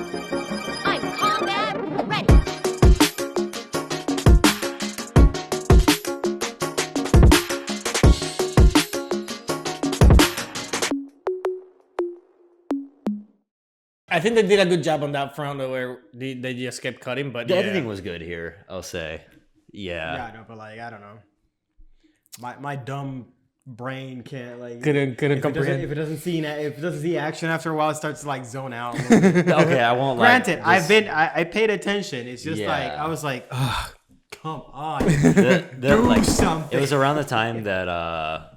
I'm combat ready. I think they did a good job on that front where they just kept cutting, but The editing was good here, I'll say. Yeah. Yeah, no, but like I don't know. My dumb brain can't like couldn't comprehend. if it doesn't see action after a while, it starts to like zone out. Okay, I won't lie. Granted, I paid attention. It's just like I was like, ugh, come on, Do something. It was around the time that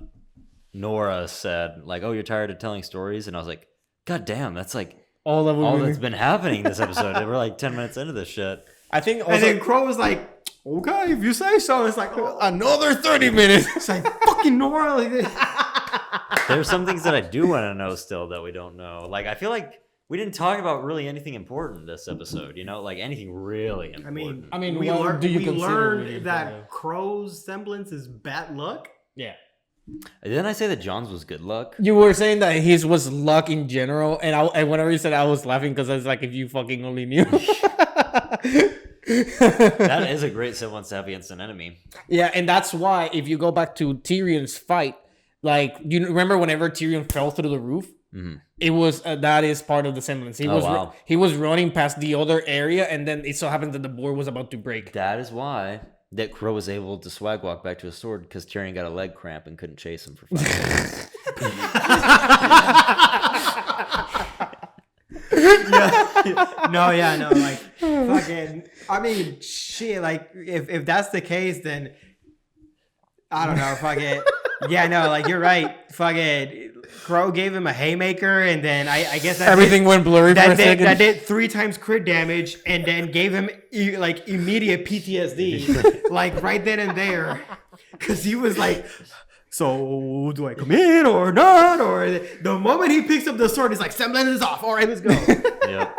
Nora said, like, "Oh, you're tired of telling stories," and I was like, "God damn, that's like all that's been happening this episode." And we're like 10 minutes into this shit. I think also, And then Crow was like, okay, if you say so. It's like, another 30 minutes. It's like, fucking Nora. Like, There's some things that I do want to know still that we don't know. Like, I feel like we didn't talk about really anything important this episode, you know? Like, anything really important. I mean, we what do you consider learned really that important? Crow's semblance is bad luck. Yeah. Didn't I say that John's was good luck? You were saying that his was luck in general, and whenever you said, I was laughing because I was like, if you fucking only knew. That is a great semblance to have against an enemy. Yeah, and that's why if you go back to Tyrion's fight, like, you remember whenever Tyrion fell through the roof? Mm-hmm. It was that is part of the semblance. He was running past the other area, and then it so happened that the board was about to break. That is why that Crow was able to swag walk back to his sword, because Tyrion got a leg cramp and couldn't chase him for 5 minutes. No, like fucking. I mean, shit. Like, if that's the case, then I don't know. Fuck it. Yeah, no, like you're right. Fuck it. Crow gave him a haymaker, and then I guess that Everything went blurry for a second. That did 3 times crit damage, and then gave him like immediate PTSD, like right then and there, because he was like, so do I come in or not? Or the moment he picks up the sword, he's like, semblance is off. All right, let's go. Yep.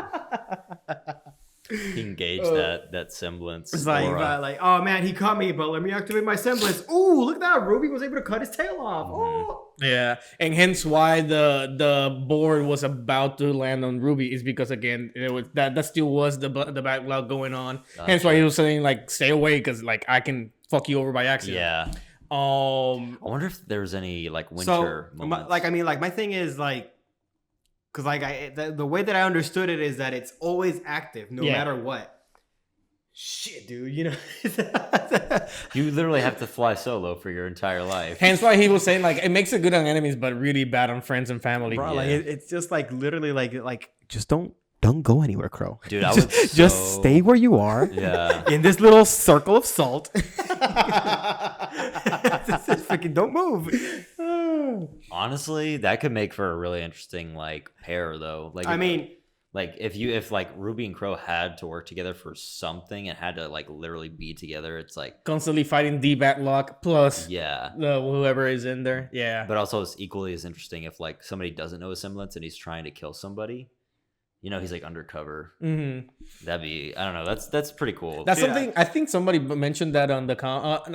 He engaged that semblance. It's like, oh man, he caught me, but let me activate my semblance. Ooh, look at that. Ruby was able to cut his tail off. Oh. Yeah, and hence why the board was about to land on Ruby is because, again, it was that still was the backlog going on. Gotcha. Hence why he was saying, like, stay away because, like, I can fuck you over by accident. Yeah. I wonder if there's any like winter moments. My thing is like, because like the way that I understood it is that it's always active no matter what. Shit, dude, you know. You literally have to fly solo for your entire life. Hence why he was saying, like, it makes it good on enemies, but really bad on friends and family. Bro, like it's just like literally like just don't go anywhere, Crow. Dude, I would just stay where you are. Yeah. In this little circle of salt. Just freaking don't move. Honestly, that could make for a really interesting like pair though. Like, if like Ruby and Crow had to work together for something and had to like literally be together, it's like constantly fighting the backlog plus yeah, whoever is in there. Yeah. But also it's equally as interesting if like somebody doesn't know a semblance and he's trying to kill somebody. You know, he's like undercover. Mm-hmm. That'd be, I don't know. That's pretty cool. That's something, I think somebody mentioned that on the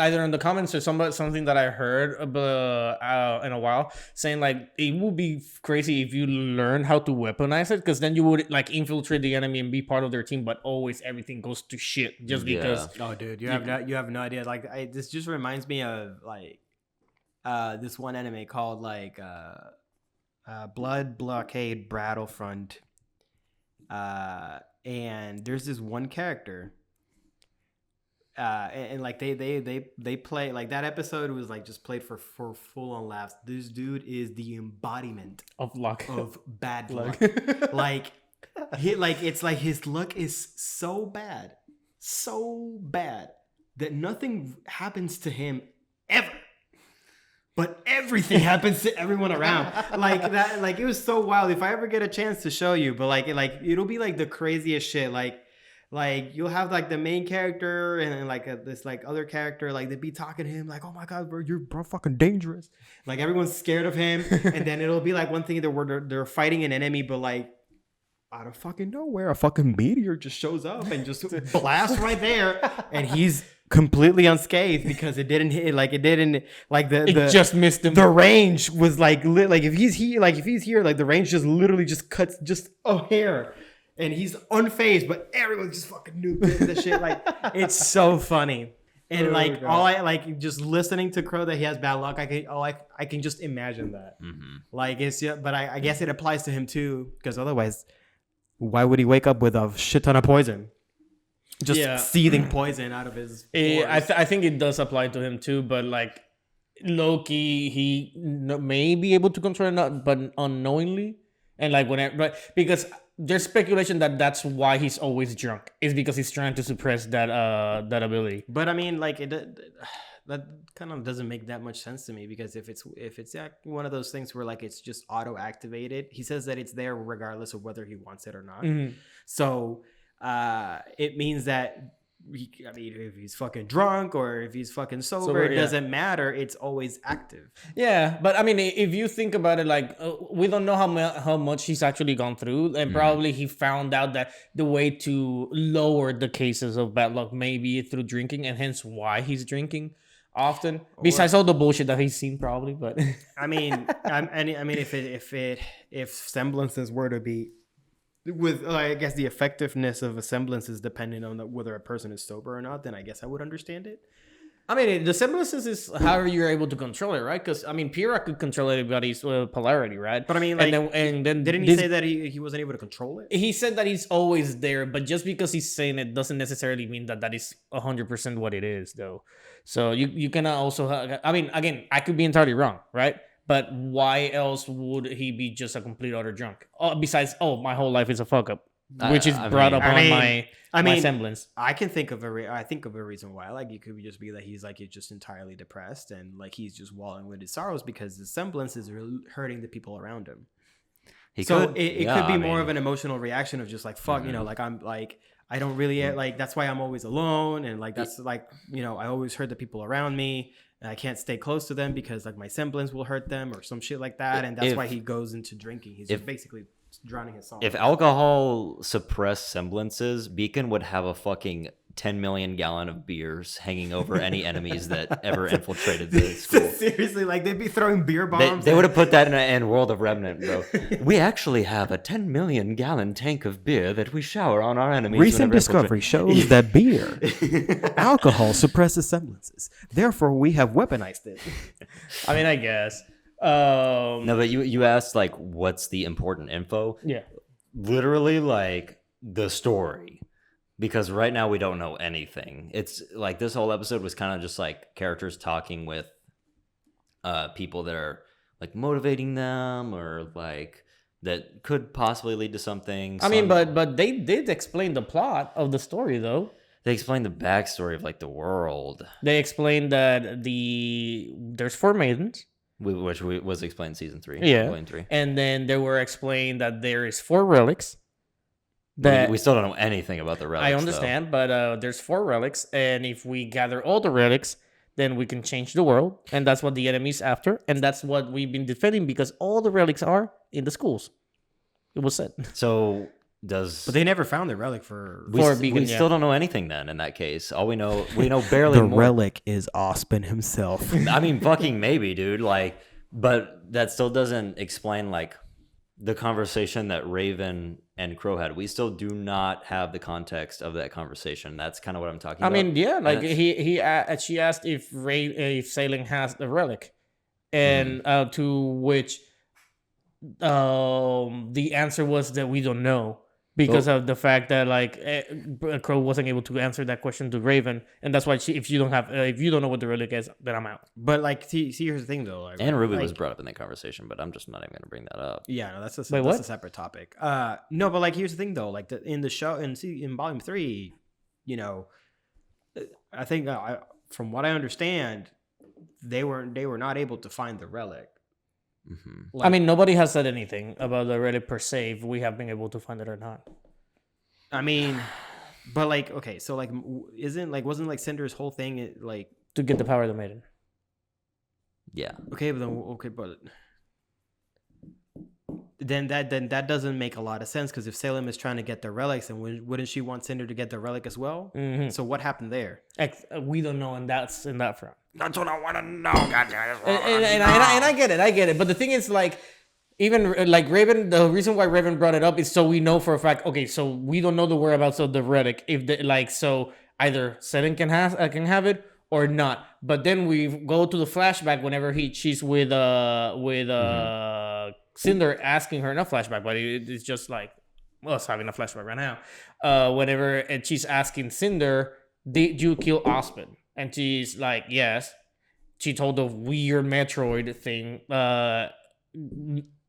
either in the comments or something that I heard in a while, saying like it would be crazy if you learn how to weaponize it, because then you would like infiltrate the enemy and be part of their team, but always everything goes to shit just because. Oh, dude, you have no idea. Like, this just reminds me of like this one anime called like Blood Blockade Battlefront. And there's this one character, and like they play like that episode was like just played for full on laughs. This dude is the embodiment of luck, of bad luck. like it's like his luck is so bad that nothing happens to him ever. But everything happens to everyone around. Like that, like it was so wild. If I ever get a chance to show you, but like it'll be like the craziest shit. Like you'll have like the main character and then like this like other character, like they'd be talking to him like, oh my god, bro, you're fucking dangerous. Like everyone's scared of him. And then it'll be like one thing where they're fighting an enemy, but like out of fucking nowhere, a fucking meteor just shows up and just blasts right there, and he's completely unscathed because it didn't hit, like it didn't, like it just missed him. The range was like if he's here, like the range just literally just cuts just a hair, and he's unfazed, but everyone just fucking knew the shit. Like, it's so funny. And like all I like just listening to Crow that he has bad luck, I can just imagine that. Like it's but I guess it applies to him too, because otherwise, why would he wake up with a shit ton of poison? Just seething poison out of his. I think it does apply to him too, but like Loki, he may be able to control it, but unknowingly, and like because there's speculation that that's why he's always drunk. Is because he's trying to suppress that ability. But I mean, like that kind of doesn't make that much sense to me, because if it's one of those things where like it's just auto activated, he says that it's there regardless of whether he wants it or not. So it means that. If he's fucking drunk or if he's fucking sober, it doesn't matter. It's always active. Yeah, but I mean, if you think about it, like we don't know how much he's actually gone through, and probably he found out that the way to lower the cases of bad luck may be through drinking, and hence why he's drinking often. Besides all the bullshit that he's seen, probably. But I mean, if semblances were to be. With I guess the effectiveness of a semblance is dependent on whether a person is sober or not, then I guess I would understand it. I mean, the semblances is how you're able to control it, right? Because I mean, Pyrrha could control everybody's polarity, right? But I mean, like, and then didn't he say that he wasn't able to control it? He said that he's always there, but just because he's saying it doesn't necessarily mean that is 100% what it is, though. So you cannot also. I mean, again, I could be entirely wrong, right? But why else would he be just a complete utter drunk? Besides, my whole life is a fuck up, which is brought up on my semblance. I can think of a reason why. Like, it could just be that he's like just entirely depressed and like he's just wallowing with his sorrows because the semblance is really hurting the people around him. It could be more of an emotional reaction of just like fuck, like I'm like I don't really like that's why I'm always alone, and like that's like I always hurt the people around me. And I can't stay close to them because like my semblance will hurt them or some shit like that. And that's why he goes into drinking. He's just basically drowning his sorrow. If alcohol suppressed semblances, Beacon would have a fucking 10 million gallon of beers hanging over any enemies that ever infiltrated the school. Seriously, like they'd be throwing beer bombs. They would have put that in World of Remnant, bro. We actually have a 10 million gallon tank of beer that we shower on our enemies. Recent discovery shows that beer, alcohol suppresses semblances. Therefore, we have weaponized it. I mean, I guess. No, but you asked like, what's the important info? Yeah. Literally, like the story. Because right now we don't know anything. It's like this whole episode was kind of just like characters talking with people that are like motivating them or like that could possibly lead to something. I mean, but they did explain the plot of the story though. They explained the backstory of like the world. They explained that there's 4 maidens. Which was explained in season 3. Yeah. 3. And then they were explained that there is 4 relics. We still don't know anything about the relics. I understand, but there's 4 relics, and if we gather all the relics, then we can change the world, and that's what the enemy's after, and that's what we've been defending because all the relics are in the schools. It was said. So but they never found the relic we still don't know anything then. In that case, all we know barely. The relic is Ospen himself. I mean, fucking maybe, dude. Like, but that still doesn't explain like the conversation that Raven and Crow had. We still do not have the context of that conversation. That's kind of what I'm talking about. I mean, yeah, like she asked if Sailing has the relic, and to which the answer was that we don't know because of the fact that like Crow wasn't able to answer that question to Raven, and that's why if you don't know what the relic is, then I'm out. But like, see, here's the thing though. Like, and RWBY was brought up in that conversation, but I'm just not even gonna bring that up. Yeah, no, that's a separate topic. No, but like, here's the thing though. Like in the show, in volume 3, I think from what I understand, they were not able to find the relic. Mm-hmm. Like, I mean, nobody has said anything about the relic per se, if we have been able to find it or not. I mean, but like, okay, so like, wasn't like Cinder's whole thing like to get the power of the maiden? Yeah. Okay, but then that doesn't make a lot of sense, because if Salem is trying to get the relics, then wouldn't she want Cinder to get the relic as well? Mm-hmm. So what happened there? We don't know, and that's in that front. That's what I want to know, goddamn. And I get it. But the thing is, like, even like Raven, the reason why Raven brought it up is so we know for a fact. Okay, so we don't know the whereabouts of the relic. If the, like, so either Seven can have it or not. But then we go to the flashback whenever she's with Cinder asking her, not flashback, but it's just like us having a flashback right now. Whenever and she's asking Cinder, did you kill Osmond? And she's like, yes. She told the weird Metroid thing.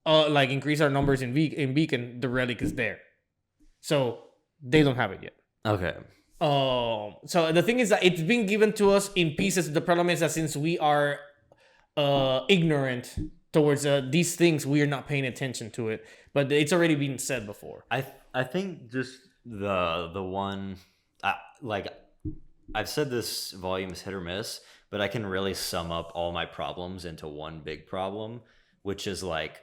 Like increase our numbers in Beacon, the relic is there. So they don't have it yet. Okay. So the thing is that it's been given to us in pieces. The problem is that since we are ignorant towards these things, we are not paying attention to it. But it's already been said before. I think just the one like I've said this volume is hit or miss, but I can really sum up all my problems into one big problem, which is like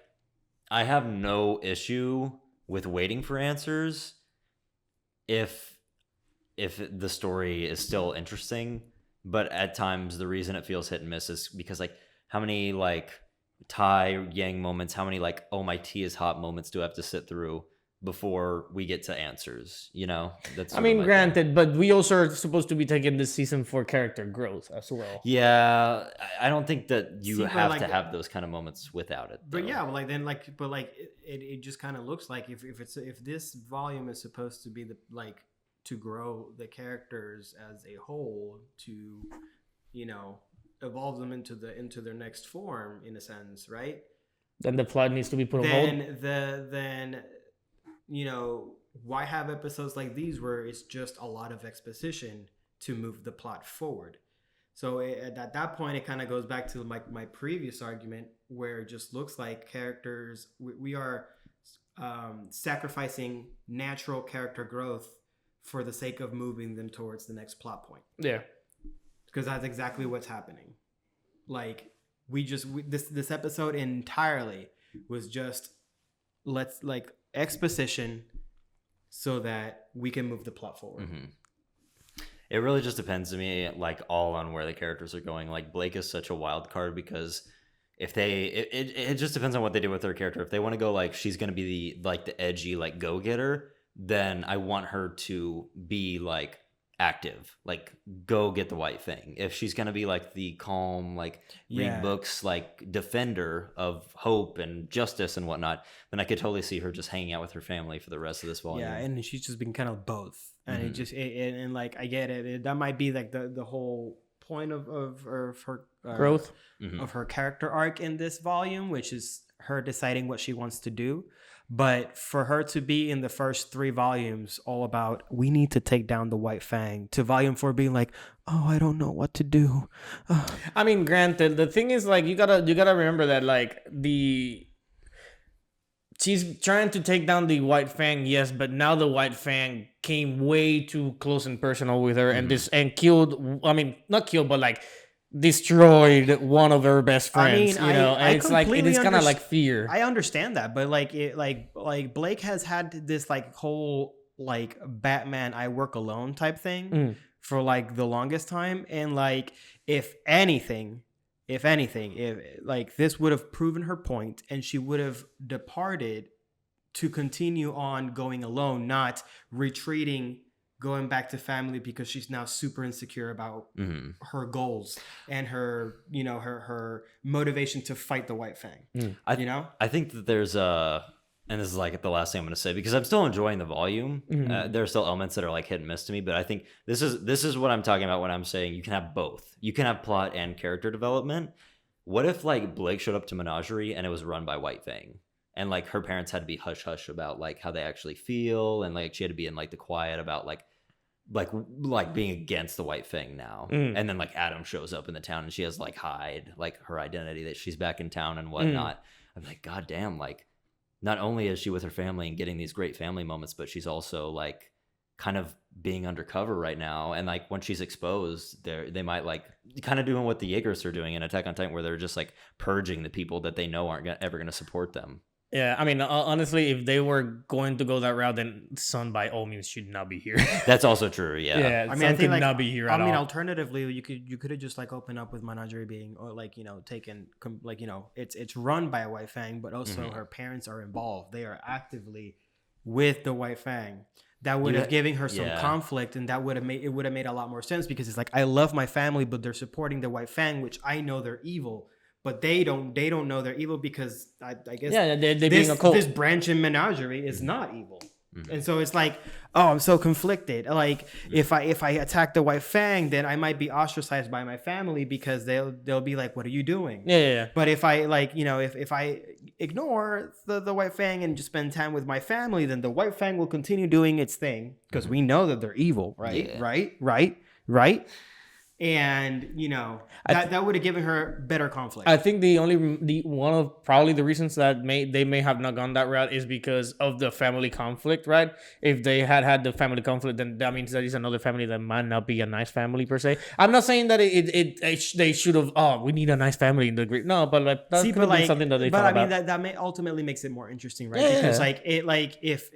I have no issue with waiting for answers if the story is still interesting, but at times the reason it feels hit and miss is because like how many like Tai Yang moments, how many like oh my tea is hot moments do I have to sit through before we get to answers, you know? That's I mean, granted, but we also are supposed to be taking this season for character growth as well. Yeah, I don't think that you have like, to have those kind of moments without it. But though. yeah, well, like then like, but like it just kind of looks like if this volume is supposed to be the like to grow the characters as a whole, to you know evolve them into their next form in a sense, right? Then the plot needs to be put on hold. Then you know, why have episodes like these where it's just a lot of exposition to move the plot forward? So at that point, it kind of goes back to my previous argument where it just looks like characters, we are sacrificing natural character growth for the sake of moving them towards the next plot point. Yeah. Because that's exactly what's happening. Like, this episode entirely was just, exposition so that we can move the plot forward. Mm-hmm. It really just depends to me, like, all on where the characters are going. Like, Blake is such a wild card because if it just depends on what they do with their character. If they want to go, like, she's going to be the edgy, like, go-getter, then I want her to be, like, active, like, go get the white thing. If she's going to be, like, the calm, like, read books, like, defender of hope and justice and whatnot, then I could totally see her just hanging out with her family for the rest of this volume. Yeah, and she's just been kind of both. And and like, I get it. That might be, like, the whole point of her growth, of her character arc in this volume, which is her deciding what she wants to do. But for her to be in the first 3 volumes all about, we need to take down the White Fang, to volume 4 being like, oh, I don't know what to do. I mean, granted, the thing is, like, you gotta remember that, like, she's trying to take down the White Fang, yes, but now the White Fang came way too close and personal with her and killed, I mean, not killed, but like destroyed one of her best friends, and it's like, it is kind of like fear. I understand that, but like Blake has had this like whole like Batman I work alone type thing for like the longest time, and like if anything, if like this would have proven her point and she would have departed to continue on going alone, not retreating, going back to family because she's now super insecure about her goals and her, her motivation to fight the White Fang. I think that there's and this is like the last thing I'm going to say because I'm still enjoying the volume. There are still elements that are like hit and miss to me, but I think this is what I'm talking about when I'm saying you can have both. You can have plot and character development. What if like Blake showed up to Menagerie and it was run by White Fang? And like her parents had to be hush hush about like how they actually feel, and like she had to be in like the quiet about like being against the White Fang now. And then like Adam shows up in the town and she has like hide like her identity that she's back in town and whatnot. I'm like, God damn, like not only is she with her family and getting these great family moments, but she's also like kind of being undercover right now. And like when she's exposed, they might like kind of doing what the Jaegers are doing in Attack on Titan, where they're just like purging the people that they know aren't ever going to support them. Yeah, I mean, honestly, if they were going to go that route, then Son by all means should not be here. That's also true. Yeah. Yeah, I mean, Son I think could like not be here at I mean, all. alternatively, you could have just like opened up with Menagerie being or like taken like it's run by a White Fang, but also her parents are involved. They are actively with the White Fang. That would have given her some conflict, and that would have made a lot more sense because it's like I love my family, but they're supporting the White Fang, which I know they're evil. But they don't know they're evil because I guess they're being a cult. This branch in Menagerie is not evil. And so it's like, oh, I'm so conflicted. Like if I attack the White Fang, then I might be ostracized by my family because they'll be like, what are you doing? Yeah. But if I if I ignore the White Fang and just spend time with my family, then the White Fang will continue doing its thing because we know that they're evil, right? Yeah. Right. And that would have given her better conflict. I think the one of probably the reasons that they may have not gone that route is because of the family conflict, right? If they had the family conflict, then that means that is another family that might not be a nice family per se. I'm not saying that they should have. Oh, we need a nice family in the group. No, but like that could be something that they. But thought I mean about. that may ultimately makes it more interesting, right? Yeah. Because if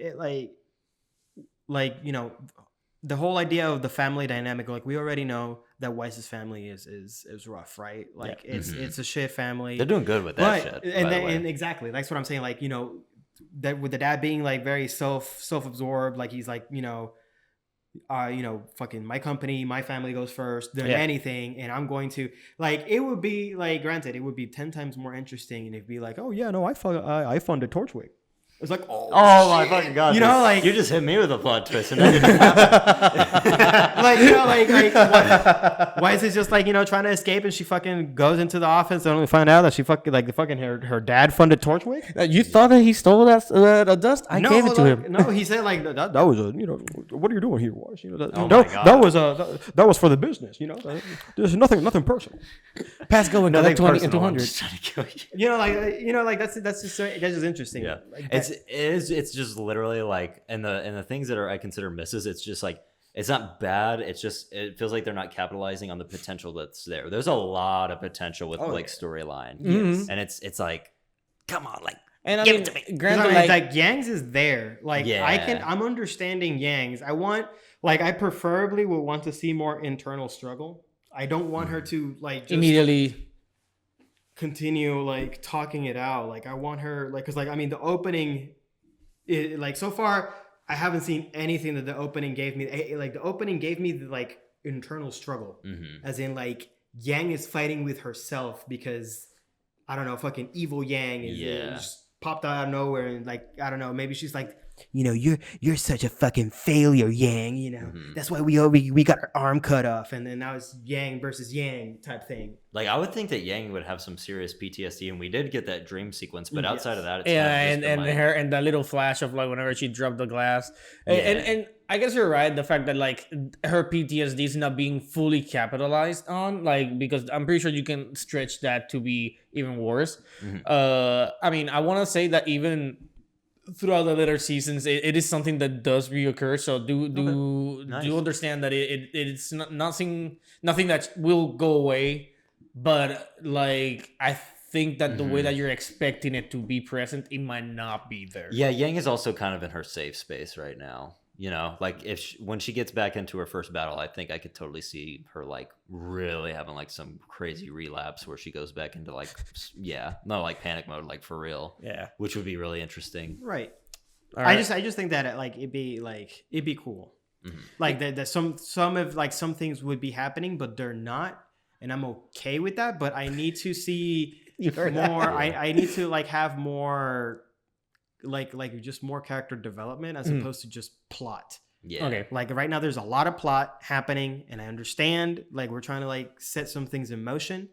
the whole idea of the family dynamic, like we already know that Weiss's family is rough, right? Like it's a shit family. They're doing good with that shit. And exactly, that's what I'm saying. Like that with the dad being like very self-absorbed, like he's like fucking my company, my family goes first than anything, and I'm going to like it would be like granted it would be 10 times more interesting, and it'd be like I funded Torchwood. It's like, oh my fucking god! You know, like you just hit me with a plot twist, and that didn't happen. why is it just like trying to escape, and she fucking goes into the office and only find out that she fucking her dad funded Torchwood? You thought that he stole that dust? I gave it to him. No, he said like that was a what are you doing here, Wash? That was for the business. There's nothing personal. Pass go and collect 20 and 200. Trying to kill you. That's just interesting. Yeah, like, it's just literally like and the things that I consider misses. It's just like it's not bad. It's just it feels like they're not capitalizing on the potential that's there. There's a lot of potential with storyline, and it's like come on, like and give it to me. Granted, like Yang's is there. Like I'm understanding Yang's. I preferably would want to see more internal struggle. I don't want her to like just immediately continue like talking it out. Like I want her like because like I mean the opening like so far I haven't seen anything that the opening gave me. Like the opening gave me the like internal struggle, as in like Yang is fighting with herself because I don't know, fucking evil Yang is just popped out of nowhere, and like I don't know, maybe she's like, you're such a fucking failure, Yang. That's why we got our arm cut off, and then now it's Yang versus Yang type thing. Like I would think that Yang would have some serious PTSD, and we did get that dream sequence, but outside of that, it's her and that little flash of like whenever she dropped the glass, and I guess you're right. The fact that like her PTSD is not being fully capitalized on, like because I'm pretty sure you can stretch that to be even worse. I mean, I want to say that even throughout the later seasons, it is something that does reoccur. So do understand that it's not nothing that will go away, but like I think that the way that you're expecting it to be present, it might not be there. Yeah, Yang is also kind of in her safe space right now. Like when she gets back into her first battle, I think I could totally see her like really having like some crazy relapse where she goes back into like like panic mode, like for real. Yeah, which would be really interesting. Right. I just think that like it'd be cool. Like that some of like some things would be happening, but they're not, and I'm okay with that. But I need to see more. I need to like have more. Like just more character development as opposed to just plot. Yeah. Okay. Like right now there's a lot of plot happening, and I understand like we're trying to like set some things in motion,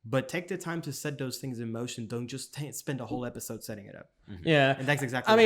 but take the time to set those things in motion. Don't just spend a whole episode setting it up. Yeah. And that's exactly I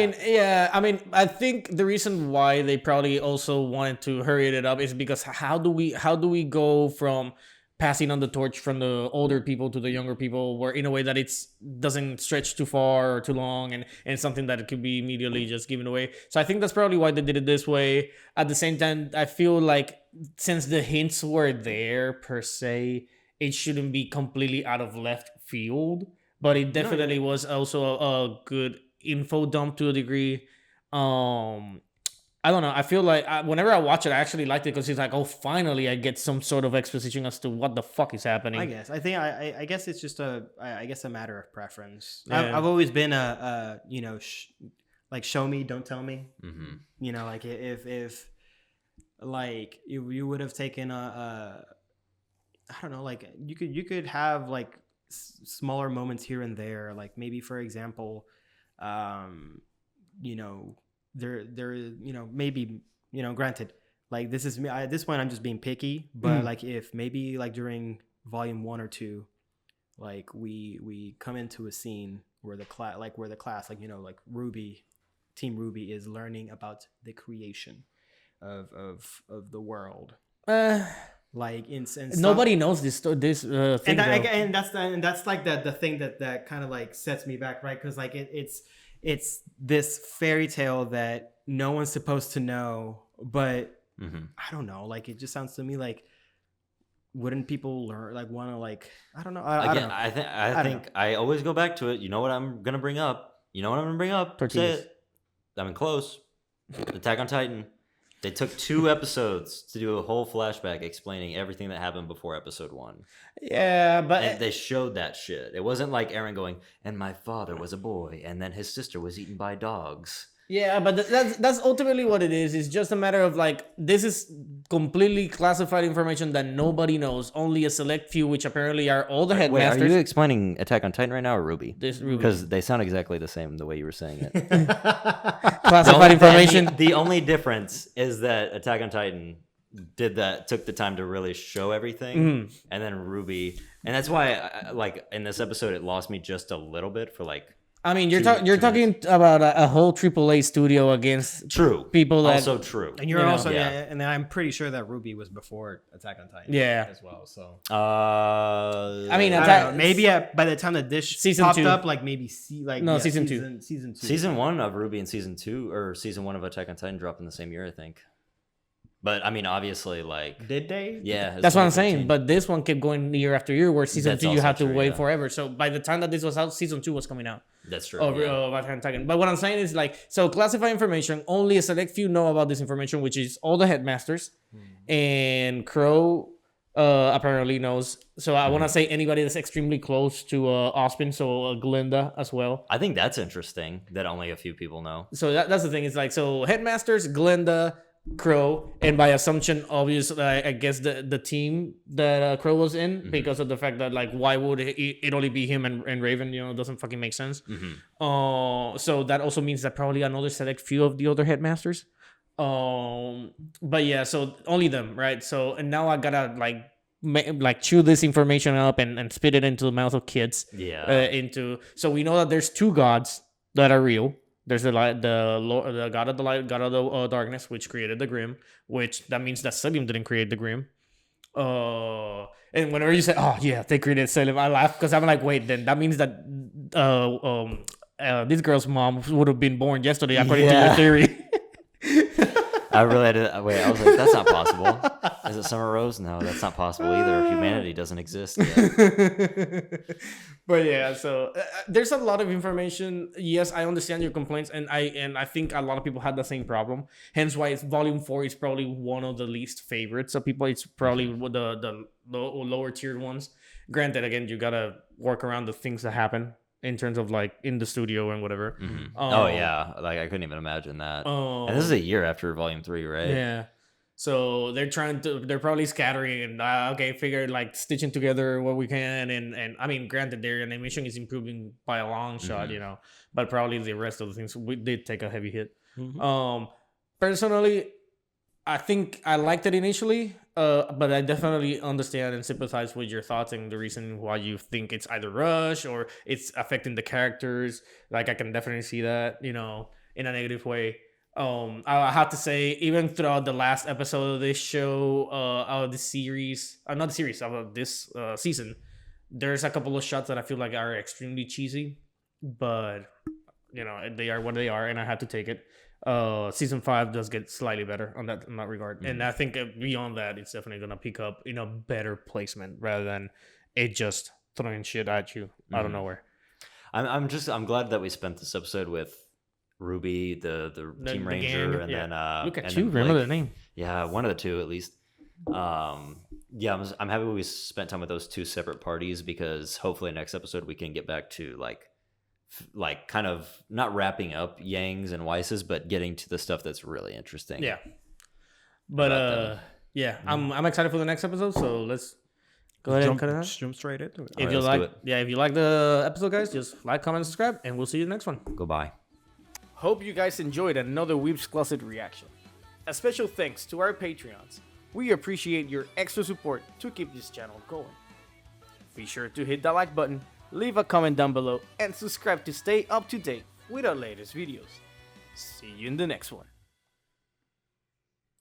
mean, I think the reason why they probably also wanted to hurry it up is because how do we go from passing on the torch from the older people to the younger people, where in a way that it's doesn't stretch too far or too long, and it's something that it could be immediately just given away. So I think that's probably why they did it this way. At the same time, I feel like since the hints were there per se, it shouldn't be completely out of left field, but it definitely was also a good info dump to a degree. I don't know. I feel like whenever I watch it, I actually liked it because it's like, oh, finally, I get some sort of exposition as to what the fuck is happening. I guess. I guess it's just a matter of preference. Yeah. I've always been like show me, don't tell me. Mm-hmm. You know, like if like you would have taken I don't know, like you could have like smaller moments here and there, like maybe for example, you know, there you know, maybe, you know, granted, like this is me at this point I'm just being picky, but like if maybe like during volume 1 or 2, like we come into a scene where the class like, you know, like Team RWBY is learning about the creation of the world. Like in Nobody knows this thing. And that's like the thing that kind of like sets me back, right? Because like it's this fairy tale that no one's supposed to know, but I don't know. Like it just sounds to me like, wouldn't people learn, like want to, like, I don't know. I don't know. I think I always go back to it. You know what I'm gonna bring up? Tortillas. Say it. I mean, close. Attack on Titan. They took 2 episodes to do a whole flashback explaining everything that happened before episode 1. Yeah, but And they showed that shit. It wasn't like Eren going, and my father was a boy, and then his sister was eaten by dogs. yeah, but that's ultimately what it is. It's just a matter of like, this is completely classified information that nobody knows. Only a select few, which apparently are all the Wait, headmasters. are you explaining Attack on Titan right now or RWBY? This RWBY. Because they sound exactly the same the way you were saying it. Classified information. The only difference is that Attack on Titan took the time to really show everything, and then RWBY, and that's why like in this episode it lost me just a little bit for like. I mean, you're talking about a whole AAA studio against people that also true, And you're you know, also and I'm pretty sure that RWBY was before Attack on Titan. Yeah. as well. So I mean, I don't know, maybe by the time the dish Season popped 2. up, like maybe season 2. Season 1 of RWBY and season 2 or season 1 of Attack on Titan dropped in the same year, I think. But I mean, obviously, like, did they? Yeah, that's what I'm saying. But this one kept going year after year, where season That's 2 you also had to true, wait yeah. forever. So by the time that this was out, season 2 was coming out. That's true. Of Attack on Titan. But what I'm saying is like, so classified information, only a select few know about this information, which is all the headmasters, and Crow apparently knows. So I want to say anybody that's extremely close to Ospin, so Glinda as well. I think that's interesting that only a few people know. So that's the thing. It's like, so headmasters, Glinda, Crow, and by assumption, obviously, I guess the team that Crow was in, because of the fact that, like, why would it only be him and Raven? You know, it doesn't fucking make sense. So that also means that probably another select few of the other headmasters. But yeah, so only them, right? So, and now I gotta like chew this information up and spit it into the mouth of kids. Yeah. So we know that there's 2 gods that are real. There's the god of the light, god of the darkness, which created the Grimm. Which that means that Selim didn't create the Grimm. And whenever you say, "Oh yeah, they created Selim," I laugh because I'm like, wait, then that means that this girl's mom would have been born yesterday, according to your theory. I really had to wait. I was like, that's not possible. Is it Summer Rose? No, that's not possible either. Humanity doesn't exist yet. But yeah, so there's a lot of information. Yes, I understand your complaints, and I think a lot of people had the same problem. Hence why volume 4 is probably one of the least favorites of people. It's probably the lower tiered ones. Granted, again, you gotta work around the things that happen in terms of like in the studio and whatever. Oh yeah, like I couldn't even imagine that. And this is a year after volume 3, right? Yeah. So they're probably scattering and figure like stitching together what we can, and I mean, granted, their animation is improving by a long shot, you know, but probably the rest of the things we did take a heavy hit. Personally, I think I liked it initially, but I definitely understand and sympathize with your thoughts and the reason why you think it's either rush or it's affecting the characters. Like, I can definitely see that, you know, in a negative way. I have to say, even throughout the last episode of this show, of this series, not the series, of this season, there's a couple of shots that I feel like are extremely cheesy, but you know, they are what they are, and I had to take it. Season 5 does get slightly better on that regard, and I think beyond that, it's definitely gonna pick up in a better placement rather than it just throwing shit at you out of nowhere. I'm glad that we spent this episode with Ruby, the Team the Ranger, gang, and yeah. then Look at and you, then remember Blake. the name. Yeah, one of the two at least. Yeah, I'm happy we spent time with those two separate parties because hopefully next episode we can get back to like kind of not wrapping up Yangs and Weiss's, but getting to the stuff that's really interesting. Yeah. But about them. yeah, I'm excited for the next episode. So let's go ahead and cut it out. Jump straight into it. If Alright, you let's do like, it. yeah, if you like the episode, guys, just like, comment, subscribe, and we'll see you in the next one. Goodbye. Hope you guys enjoyed another Weebs Closet reaction. A special thanks to our Patreons. We appreciate your extra support to keep this channel going. Be sure to hit that like button, leave a comment down below, and subscribe to stay up to date with our latest videos. See you in the next one.